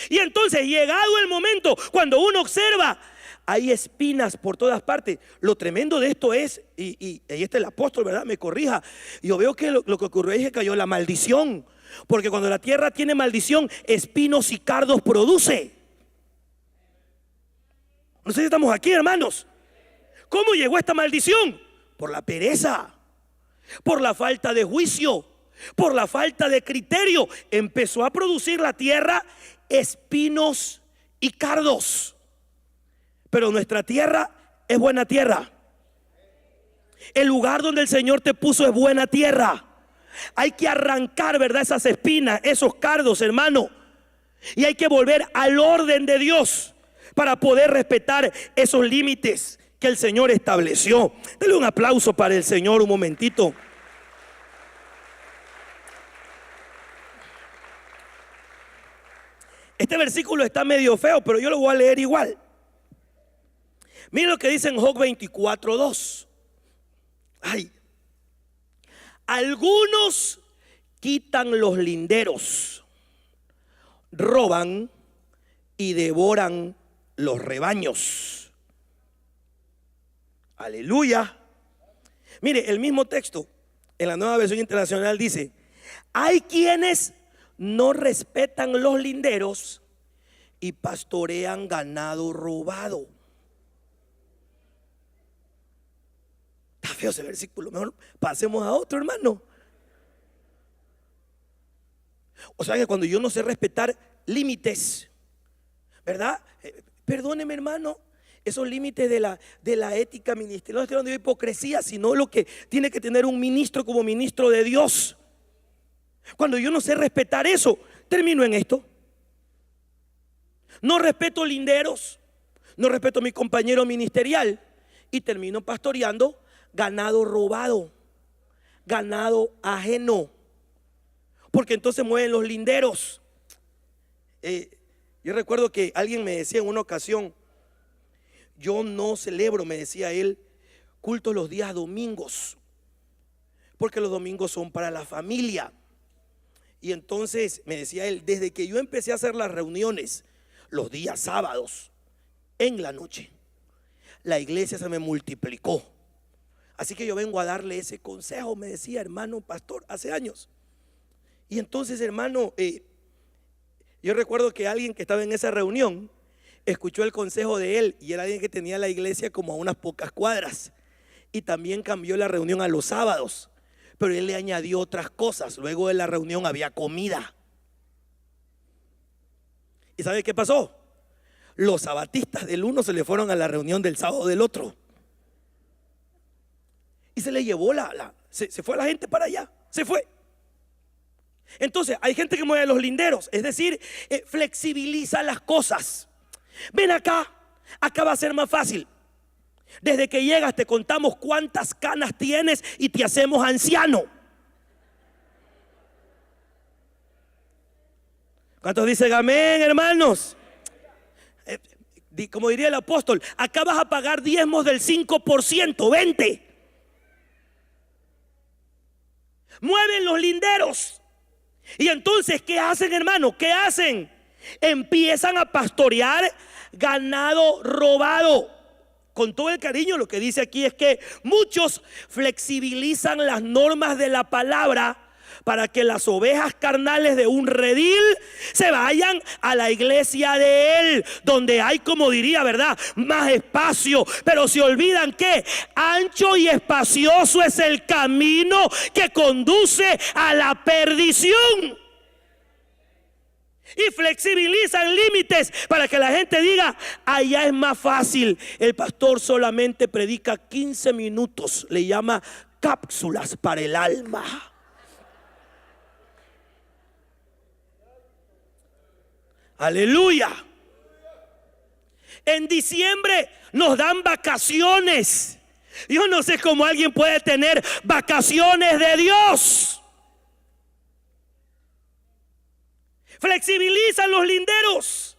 Y entonces, llegado el momento, cuando uno observa, hay espinas por todas partes. Lo tremendo de esto es, y este el apóstol, ¿verdad? Me corrija. Yo veo que lo que ocurrió es que cayó la maldición. Porque cuando la tierra tiene maldición, espinos y cardos produce. No sé si estamos aquí, hermanos. ¿Cómo llegó esta maldición? Por la pereza, por la falta de juicio, por la falta de criterio. Empezó a producir la tierra espinos y cardos. Pero nuestra tierra es buena tierra. El lugar donde el Señor te puso es buena tierra. Hay que arrancar, ¿verdad?, esas espinas, esos cardos, hermano. Y hay que volver al orden de Dios para poder respetar esos límites que el Señor estableció. Dele un aplauso para el Señor un momentito. Este versículo está medio feo, pero yo lo voy a leer igual. Miren lo que dice en Job 24:2. Ay. Algunos quitan los linderos, roban y devoran los rebaños. Aleluya. Mire, el mismo texto en la Nueva Versión Internacional dice: hay quienes no respetan los linderos y pastorean ganado robado. Está feo ese versículo, mejor pasemos a otro, hermano. O sea que cuando yo no sé respetar límites, ¿verdad? Perdóneme, hermano, esos límites de la ética ministerial. No estoy hablando de hipocresía, sino lo que tiene que tener un ministro como ministro de Dios. Cuando yo no sé respetar eso, termino en esto. No respeto linderos, no respeto a mi compañero ministerial y termino pastoreando ganado robado, ganado ajeno, porque entonces mueven los linderos. Yo recuerdo que alguien me decía en una ocasión: yo no celebro, me decía él, cultos los días domingos, porque los domingos son para la familia. Y entonces me decía él: desde que yo empecé a hacer las reuniones los días sábados en la noche, la iglesia se me multiplicó. Así que yo vengo a darle ese consejo, me decía, hermano pastor, hace años. Y entonces, hermano, yo recuerdo que alguien que estaba en esa reunión escuchó el consejo de él, y era alguien que tenía la iglesia como a unas pocas cuadras, y también cambió la reunión a los sábados, pero él le añadió otras cosas. Luego de la reunión había comida. ¿Y sabe qué pasó? Los sabatistas del uno se le fueron a la reunión del sábado del otro. Y se le llevó se fue la gente para allá, se fue. Entonces hay gente que mueve los linderos, es decir, flexibiliza las cosas. Ven acá va a ser más fácil. Desde que llegas te contamos cuántas canas tienes y te hacemos anciano. ¿Cuántos dicen amén, hermanos? Como diría el apóstol, acá vas a pagar diezmos del 5%, 20. Mueven los linderos. Y entonces, ¿qué hacen, hermano? ¿Qué hacen? Empiezan a pastorear ganado robado. Con todo el cariño, lo que dice aquí es que muchos flexibilizan las normas de la palabra para que las ovejas carnales de un redil se vayan a la iglesia de Él, donde hay, como diría, ¿verdad?, más espacio. Pero se olvidan que ancho y espacioso es el camino que conduce a la perdición. Y flexibilizan límites para que la gente diga: allá es más fácil. El pastor solamente predica 15 minutos, le llama cápsulas para el alma. Aleluya. En diciembre nos dan vacaciones. Yo no sé cómo alguien puede tener vacaciones de Dios. Flexibilizan los linderos.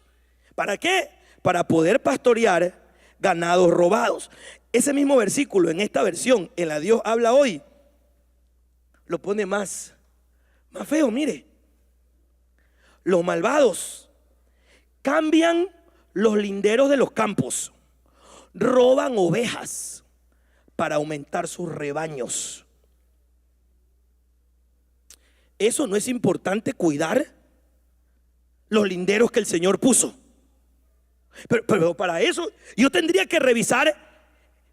¿Para qué? Para poder pastorear ganados robados. Ese mismo versículo en esta versión, en la Dios habla hoy, lo pone más feo. Mire, los malvados cambian los linderos de los campos, roban ovejas para aumentar sus rebaños. ¿Eso no es importante, cuidar los linderos que el Señor puso? Pero para eso yo tendría que revisar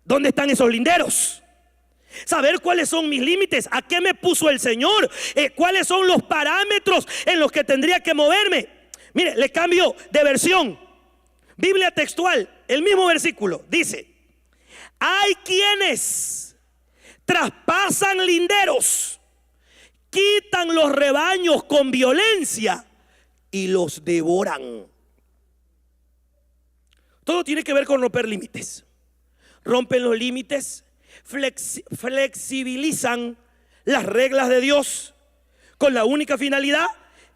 dónde están esos linderos, saber cuáles son mis límites, a qué me puso el Señor, cuáles son los parámetros en los que tendría que moverme. Mire, le cambio de versión. Biblia textual, el mismo versículo dice: hay quienes traspasan linderos, quitan los rebaños con violencia y los devoran. Todo tiene que ver con romper límites. Rompen los límites, flexibilizan las reglas de Dios con la única finalidad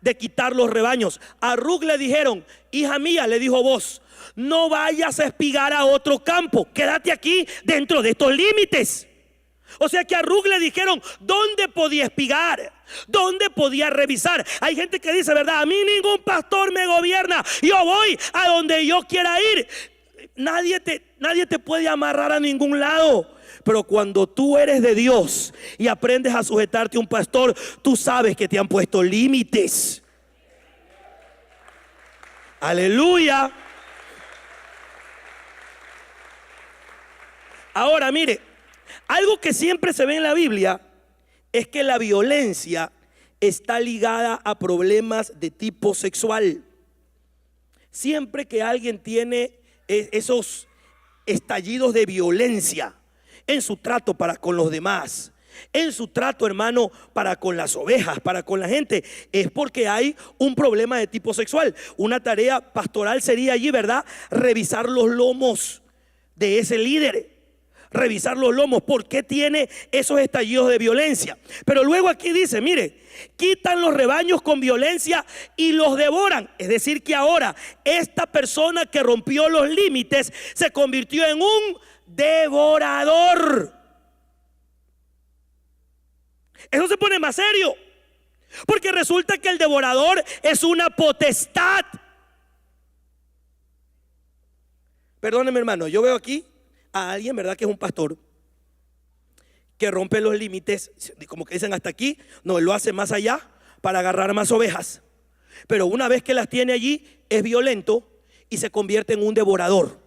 de quitar los rebaños. A Ruth le dijeron: hija mía, le dijo vos, no vayas a espigar a otro campo, quédate aquí dentro de estos límites. O sea que a Ruth le dijeron dónde podía espigar, dónde podía revisar. Hay gente que dice, ¿verdad?, a mí ningún pastor me gobierna, yo voy a donde yo quiera ir. Nadie te puede amarrar a ningún lado. Pero cuando tú eres de Dios y aprendes a sujetarte a un pastor, tú sabes que te han puesto límites. Aleluya. Ahora mire, algo que siempre se ve en la Biblia es que la violencia está ligada a problemas de tipo sexual. Siempre que alguien tiene esos estallidos de violencia en su trato para con los demás, en su trato, hermano, para con las ovejas, para con la gente, es porque hay un problema de tipo sexual. Una tarea pastoral sería allí, ¿verdad?, revisar los lomos de ese líder. Revisar los lomos, ¿por qué tiene esos estallidos de violencia? Pero luego aquí dice, mire, quitan los rebaños con violencia y los devoran. Es decir que ahora esta persona que rompió los límites se convirtió en un devorador. Eso se pone más serio, porque resulta que el devorador es una potestad. Perdóneme, hermano, yo veo aquí a alguien, ¿verdad?, que es un pastor que rompe los límites, como que dicen hasta aquí, no, él lo hace más allá para agarrar más ovejas. Pero una vez que las tiene allí, es violento y se convierte en un devorador.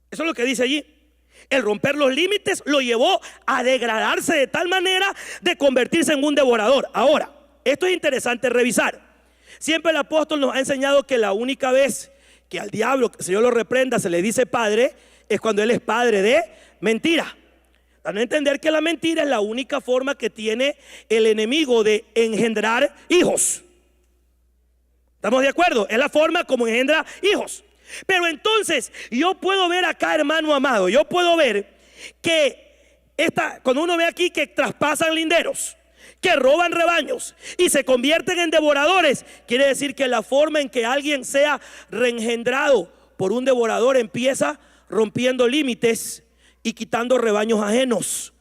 Eso es lo que dice allí. El romper los límites lo llevó a degradarse de tal manera de convertirse en un devorador. Ahora, esto es interesante revisar. Siempre el apóstol nos ha enseñado que la única vez que al diablo, que el Señor lo reprenda, se le dice padre, es cuando él es padre de mentira. Para no entender que la mentira es la única forma que tiene el enemigo de engendrar hijos. ¿Estamos de acuerdo? Es la forma como engendra hijos. Pero entonces yo puedo ver acá, hermano amado, yo puedo ver que cuando uno ve aquí que traspasan linderos, que roban rebaños y se convierten en devoradores, quiere decir que la forma en que alguien sea reengendrado por un devorador empieza rompiendo límites y quitando rebaños ajenos.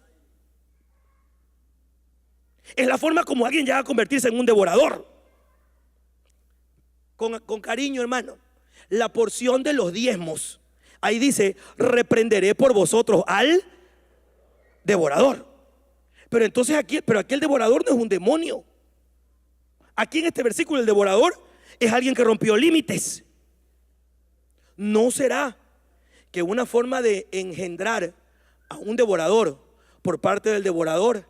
Es la forma como alguien llega a convertirse en un devorador. Con cariño, hermano, la porción de los diezmos, ahí dice: reprenderé por vosotros al devorador. Pero entonces aquí el devorador no es un demonio. Aquí en este versículo el devorador es alguien que rompió límites. ¿No será que una forma de engendrar a un devorador por parte del devorador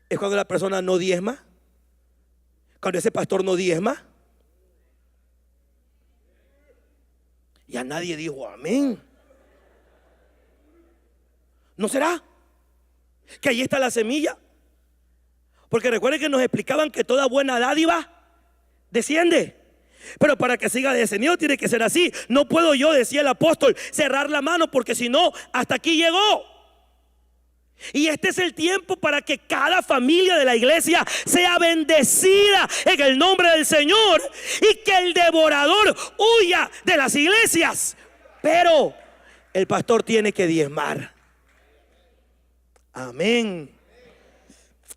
es cuando la persona no diezma? Cuando ese pastor no diezma. Ya nadie dijo amén. ¿No será que ahí está la semilla? Porque recuerden que nos explicaban que toda buena dádiva desciende. Pero para que siga descendiendo tiene que ser así. No puedo yo, decía el apóstol, cerrar la mano, porque si no, hasta aquí llegó. Y este es el tiempo para que cada familia de la iglesia sea bendecida en el nombre del Señor, y que el devorador huya de las iglesias. Pero el pastor tiene que diezmar. Amén.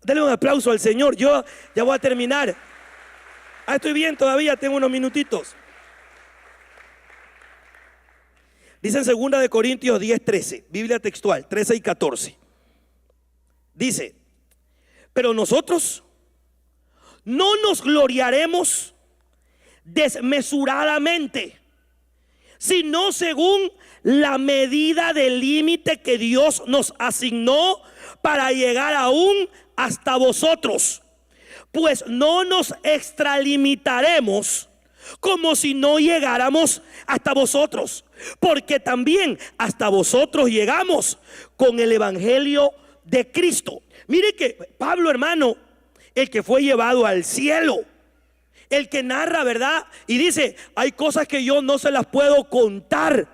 Denle un aplauso al Señor. Yo ya voy a terminar. Estoy bien todavía, tengo unos minutitos. Dice en 2 Corintios 10:13, Biblia textual, 13 y 14. Dice: pero nosotros no nos gloriaremos desmesuradamente, sino según la medida del límite que Dios nos asignó para llegar aún hasta vosotros. Pues no nos extralimitaremos como si no llegáramos hasta vosotros, porque también hasta vosotros llegamos con el evangelio de Cristo. Mire que Pablo, hermano, el que fue llevado al cielo, el que narra, ¿verdad? Y dice: hay cosas que yo no se las puedo contar.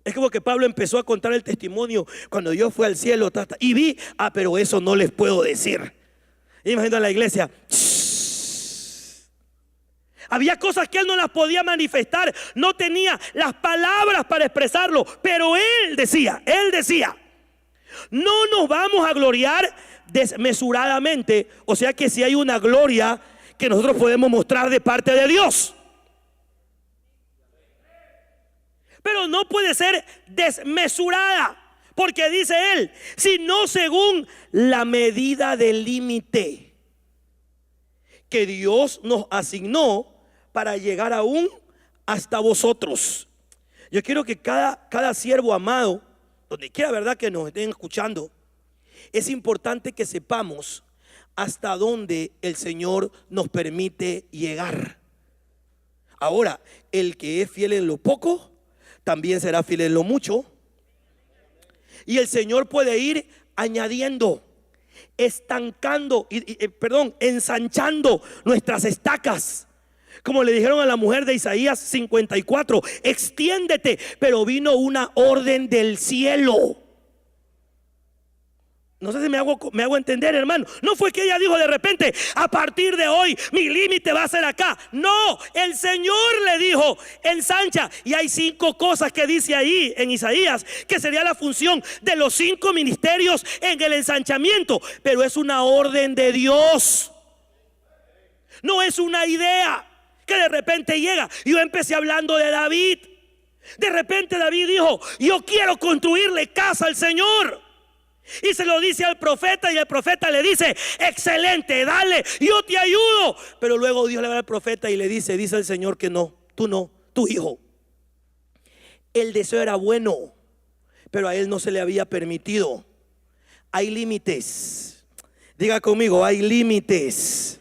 Es como que Pablo empezó a contar el testimonio cuando yo fui al cielo y vi, pero eso no les puedo decir. Imagino a la iglesia. Había cosas que él no las podía manifestar, no tenía las palabras para expresarlo, pero él decía, no nos vamos a gloriar desmesuradamente. O sea que si hay una gloria que nosotros podemos mostrar de parte de Dios, pero no puede ser desmesurada, porque dice él, sino según la medida del límite que Dios nos asignó para llegar aún hasta vosotros. Yo quiero que cada siervo amado, donde quiera, ¿verdad?, que nos estén escuchando, es importante que sepamos hasta dónde el Señor nos permite llegar. Ahora, el que es fiel en lo poco, también será fiel en lo mucho. Y el Señor puede ir añadiendo, ensanchando nuestras estacas. Como le dijeron a la mujer de Isaías 54, extiéndete, pero vino una orden del cielo. No sé si me hago entender, hermano. No fue que ella dijo de repente, a partir de hoy mi límite va a ser acá. No, el Señor le dijo, ensancha. Y hay 5 cosas que dice ahí en Isaías, que sería la función de los 5 ministerios en el ensanchamiento. Pero es una orden de Dios. No es una idea que de repente llega. Yo empecé hablando de David. De repente David dijo, yo quiero construirle casa al Señor. Y se lo dice al profeta, y el profeta le dice, excelente, dale, yo te ayudo. Pero luego Dios le va al profeta y le dice el Señor que no, tu hijo. El deseo era bueno, pero a él no se le había permitido. Hay límites. Diga conmigo, hay límites.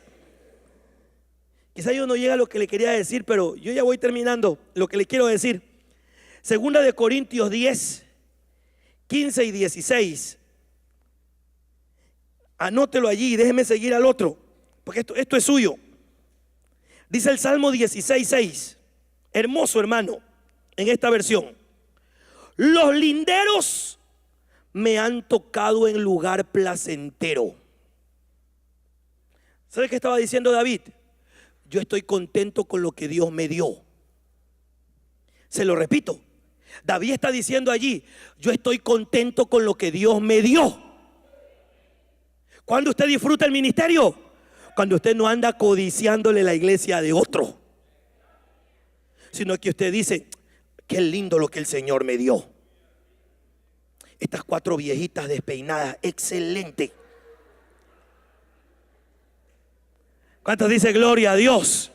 Quizá yo no llega a lo que le quería decir, pero yo ya voy terminando lo que le quiero decir. 2 Corintios 10, 15 y 16. Anótelo allí y déjeme seguir al otro, porque esto es suyo. Dice el Salmo 16:6, hermoso, hermano, en esta versión: los linderos me han tocado en lugar placentero. ¿Sabe qué estaba diciendo David? Yo estoy contento con lo que Dios me dio. Se lo repito, David está diciendo allí, yo estoy contento con lo que Dios me dio. ¿Cuándo usted disfruta el ministerio? Cuando usted no anda codiciándole la iglesia de otro, sino que usted dice, qué lindo lo que el Señor me dio. estas 4 viejitas despeinadas, excelente. ¿Cuántos dicen gloria a Dios?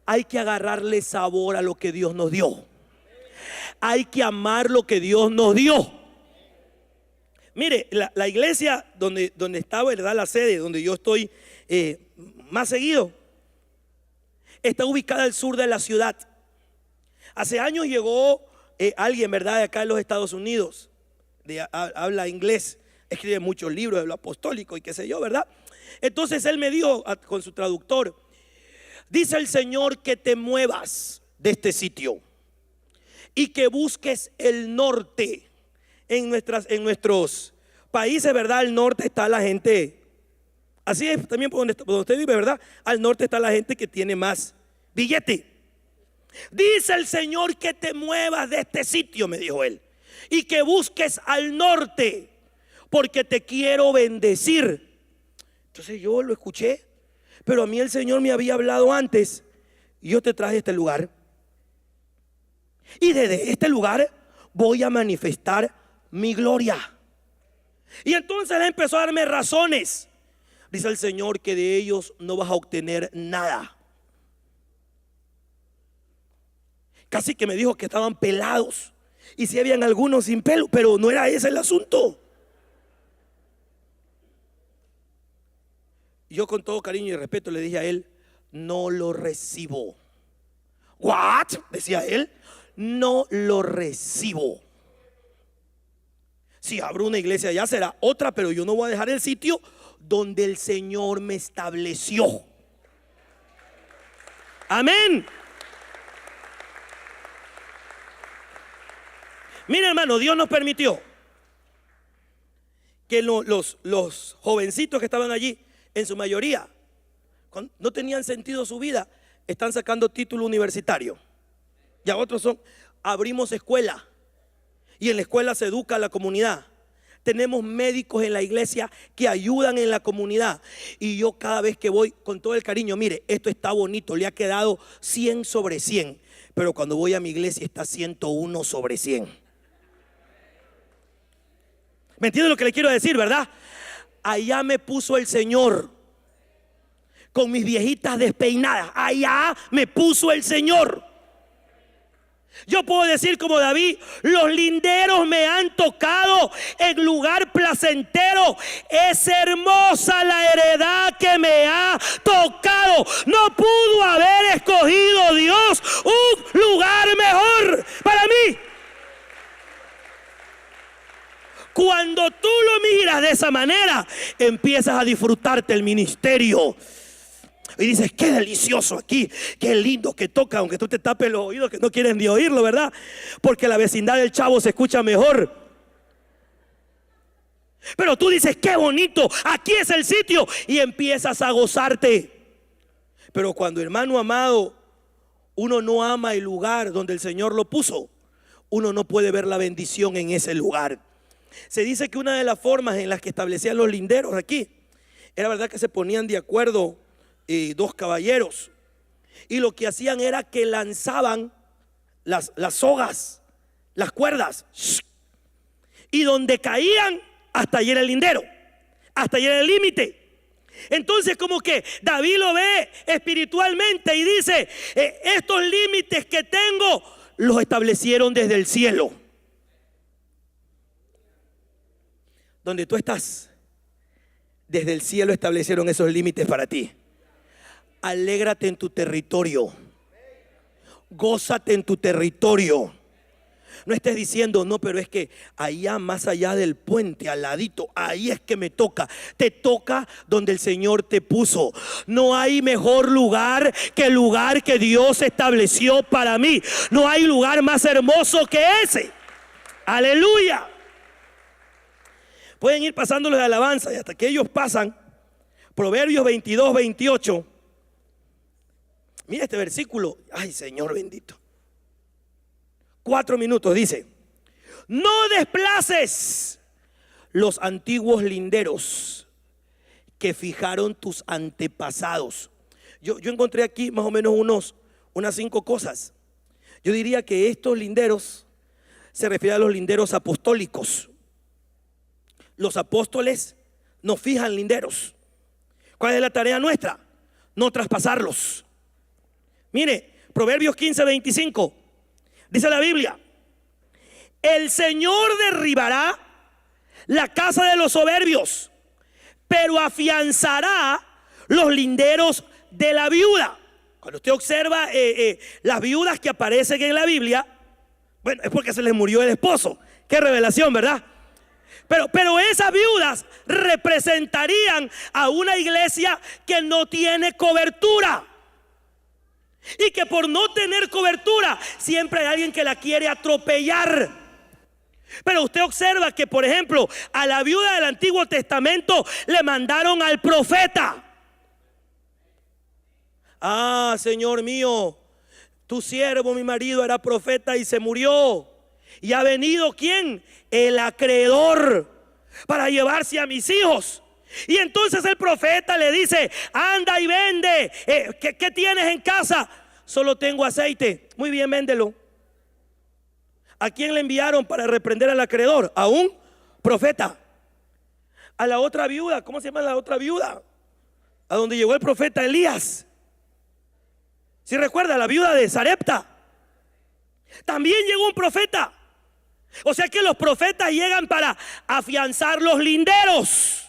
Hay que agarrarle sabor a lo que Dios nos dio. Hay que amar lo que Dios nos dio. Mire, la iglesia donde está, ¿verdad?, la sede, donde yo estoy más seguido, está ubicada al sur de la ciudad. Hace años llegó alguien, ¿verdad?, de acá en los Estados Unidos, habla inglés, escribe muchos libros de lo apostólico y qué sé yo, ¿verdad? Entonces él me dijo con su traductor: dice el Señor que te muevas de este sitio y que busques el norte. En nuestros países, ¿verdad?, al norte está la gente, así es también por donde usted vive, ¿verdad? Al norte está la gente que tiene más billete. Dice el Señor que te muevas de este sitio, me dijo él, y que busques al norte, porque te quiero bendecir. Entonces yo lo escuché, pero a mí el Señor me había hablado antes, y yo te traje a este lugar, y desde este lugar voy a manifestar mi gloria. Y entonces él empezó a darme razones. Dice el Señor que de ellos no vas a obtener nada. Casi que me dijo que estaban pelados, y si habían algunos sin pelo, pero no era ese el asunto. Yo con todo cariño y respeto le dije a él: no lo recibo. ¿What? Decía él, no lo recibo. Si abro una iglesia allá será otra, pero yo no voy a dejar el sitio donde el Señor me estableció. Amén. Mira, hermano, Dios nos permitió que los jovencitos que estaban allí, en su mayoría, no tenían sentido su vida, están sacando título universitario. Ya otros abrimos escuela, y en la escuela se educa a la comunidad. Tenemos médicos en la iglesia que ayudan en la comunidad. Y yo cada vez que voy, con todo el cariño, mire, esto está bonito, le ha quedado 100 sobre 100. Pero cuando voy a mi iglesia está 101 sobre 100. ¿Me entiende lo que le quiero decir, verdad? Allá me puso el Señor con mis viejitas despeinadas. Allá me puso el Señor. Yo puedo decir como David: los linderos me han tocado en lugar placentero. Es hermosa la heredad que me ha tocado. No pudo haber escogido Dios un lugar mejor para mí. Cuando tú lo miras de esa manera, empiezas a disfrutarte el ministerio. Y dices: qué delicioso aquí, qué lindo que toca, aunque tú te tapes los oídos que no quieren ni oírlo, ¿verdad? Porque la vecindad del Chavo se escucha mejor. Pero tú dices: qué bonito, aquí es el sitio, y empiezas a gozarte. Pero cuando, hermano amado, uno no ama el lugar donde el Señor lo puso, uno no puede ver la bendición en ese lugar. Se dice que una de las formas en las que establecían los linderos aquí era, verdad, que se ponían de acuerdo 2 caballeros, y lo que hacían era que lanzaban las sogas, las cuerdas, y donde caían, hasta allí era el lindero, hasta allí era el límite. Entonces, como que David lo ve espiritualmente y dice: estos límites que tengo los establecieron desde el cielo. Donde tú estás, desde el cielo establecieron esos límites para ti. Alégrate en tu territorio, gózate en tu territorio. No estés diciendo: no, pero es que allá, más allá del puente, al ladito, ahí es que me toca. Te toca donde el Señor te puso. No hay mejor lugar que el lugar que Dios estableció para mí. No hay lugar más hermoso que ese. Aleluya. Pueden ir pasándolos de alabanza, y hasta que ellos pasan, Proverbios 22, 28. Mira este versículo. Ay, Señor bendito. 4 minutos dice: no desplaces los antiguos linderos que fijaron tus antepasados. Yo encontré aquí más o menos unas 5 cosas. Yo diría que estos linderos se refiere a los linderos apostólicos. Los apóstoles no fijan linderos. ¿Cuál es la tarea nuestra? No traspasarlos. Mire, Proverbios 15:25 dice la Biblia: el Señor derribará la casa de los soberbios, pero afianzará los linderos de la viuda. Cuando usted observa las viudas que aparecen en la Biblia, bueno, es porque se les murió el esposo. Qué revelación, ¿verdad? Pero esas viudas representarían a una iglesia que no tiene cobertura. Y que por no tener cobertura siempre hay alguien que la quiere atropellar. Pero usted observa que, por ejemplo, a la viuda del Antiguo Testamento le mandaron al profeta. Ah, Señor mío, tu siervo, mi marido, era profeta y se murió. Y ha venido ¿quién? El acreedor para llevarse a mis hijos. Y entonces el profeta le dice: anda y vende. ¿Qué tienes en casa? Solo tengo aceite. Muy bien, véndelo. ¿A quién le enviaron para reprender al acreedor? A un profeta. A la otra viuda, ¿cómo se llama la otra viuda? A donde llegó el profeta Elías. Si recuerda, la viuda de Sarepta. También llegó un profeta. O sea que los profetas llegan para afianzar los linderos.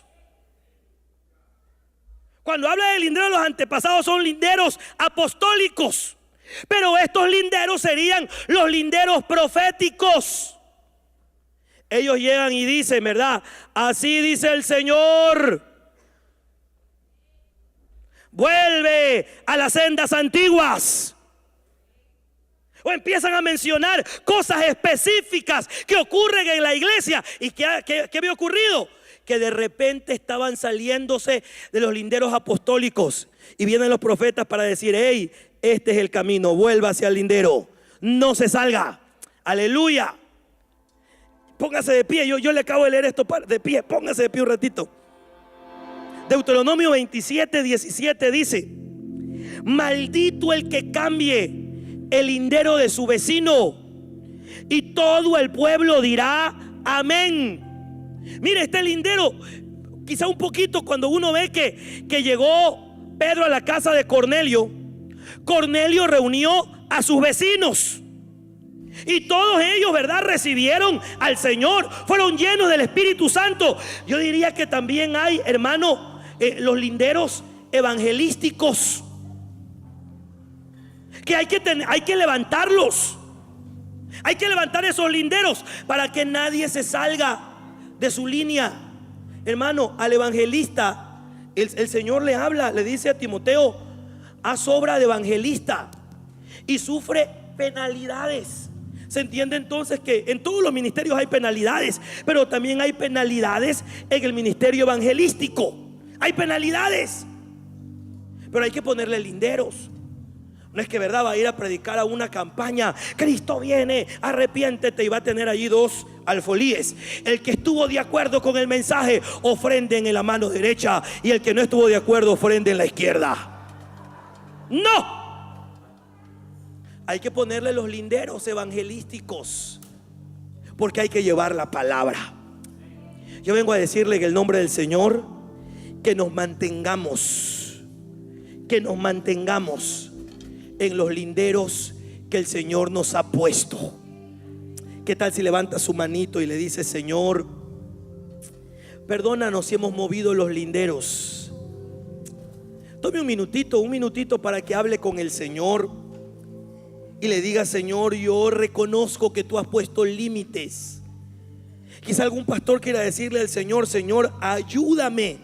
Cuando habla de linderos, los antepasados son linderos apostólicos. Pero estos linderos serían los linderos proféticos. Ellos llegan y dicen, ¿verdad? Así dice el Señor: vuelve a las sendas antiguas. O empiezan a mencionar cosas específicas que ocurren en la iglesia. ¿Y qué había ocurrido? Que de repente estaban saliéndose de los linderos apostólicos. Y vienen los profetas para decir: hey, este es el camino, vuelva hacia el lindero, no se salga. Aleluya. Póngase de pie, yo le acabo de leer esto de pie. Póngase de pie un ratito. Deuteronomio 27:17 dice: maldito el que cambie el lindero de su vecino. Y todo el pueblo dirá amén. Mire, este lindero, quizá un poquito cuando uno ve que llegó Pedro a la casa de Cornelio. Cornelio reunió a sus vecinos y todos ellos, ¿verdad?, recibieron al Señor, fueron llenos del Espíritu Santo. Yo diría que también hay, hermano, los linderos evangelísticos, que hay que levantarlos. Hay que levantar esos linderos para que nadie se salga de su línea. Hermano, al evangelista el Señor le habla, le dice a Timoteo: haz obra de evangelista y sufre penalidades. Se entiende entonces que en todos los ministerios hay penalidades, pero también hay penalidades en el ministerio evangelístico. Hay penalidades, pero hay que ponerle linderos. No es que, ¿verdad?, va a ir a predicar a una campaña: Cristo viene, arrepiéntete, y va a tener allí dos alfolíes. El que estuvo de acuerdo con el mensaje, ofrenden en la mano derecha, y el que no estuvo de acuerdo, ofrenden en la izquierda. No. Hay que ponerle los linderos evangelísticos, porque hay que llevar la palabra. Yo vengo a decirle en el nombre del Señor que nos mantengamos en los linderos que el Señor nos ha puesto. ¿Qué tal si levanta su manito y le dice: Señor, perdónanos si hemos movido los linderos? Tome un minutito para que hable con el Señor y le diga: Señor, yo reconozco que tú has puesto límites. Quizá algún pastor quiera decirle al Señor: Señor, ayúdame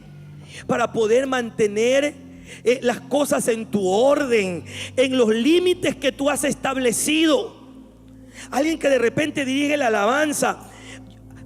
para poder mantener las cosas en tu orden, en los límites que tú has establecido. Alguien que de repente dirige la alabanza.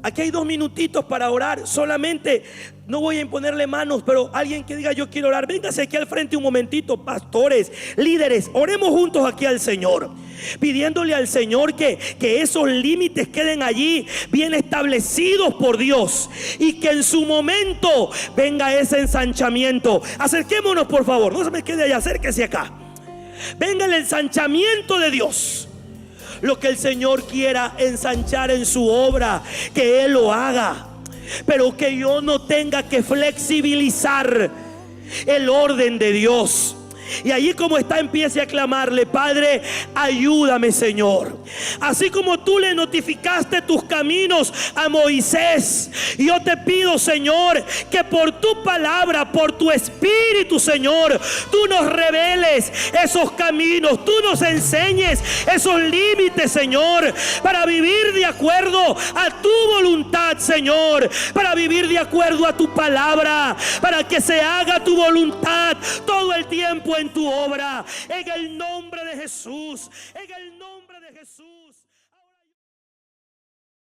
Aquí hay 2 minutitos para orar. Solamente, no voy a imponerle manos, pero alguien que diga: yo quiero orar, véngase aquí al frente un momentito. Pastores, líderes, oremos juntos aquí al Señor, pidiéndole al Señor que esos límites queden allí bien establecidos por Dios, y que en su momento venga ese ensanchamiento. Acerquémonos, por favor, no se me quede allá, acérquese acá. Venga el ensanchamiento de Dios. lo que el Señor quiera ensanchar en su obra, que Él lo haga, pero que yo no tenga que flexibilizar el orden de Dios. Y allí como está, empiece a clamarle: Padre, ayúdame, Señor. Así como tú le notificaste tus caminos a Moisés, yo te pido, Señor, que por tu palabra, por tu espíritu, Señor, tú nos reveles esos caminos, tú nos enseñes esos límites, Señor, para vivir de acuerdo a tu voluntad, Señor, para vivir de acuerdo a tu palabra, para que se haga tu voluntad todo el tiempo en tu obra, en el nombre de Jesús, en el nombre de Jesús.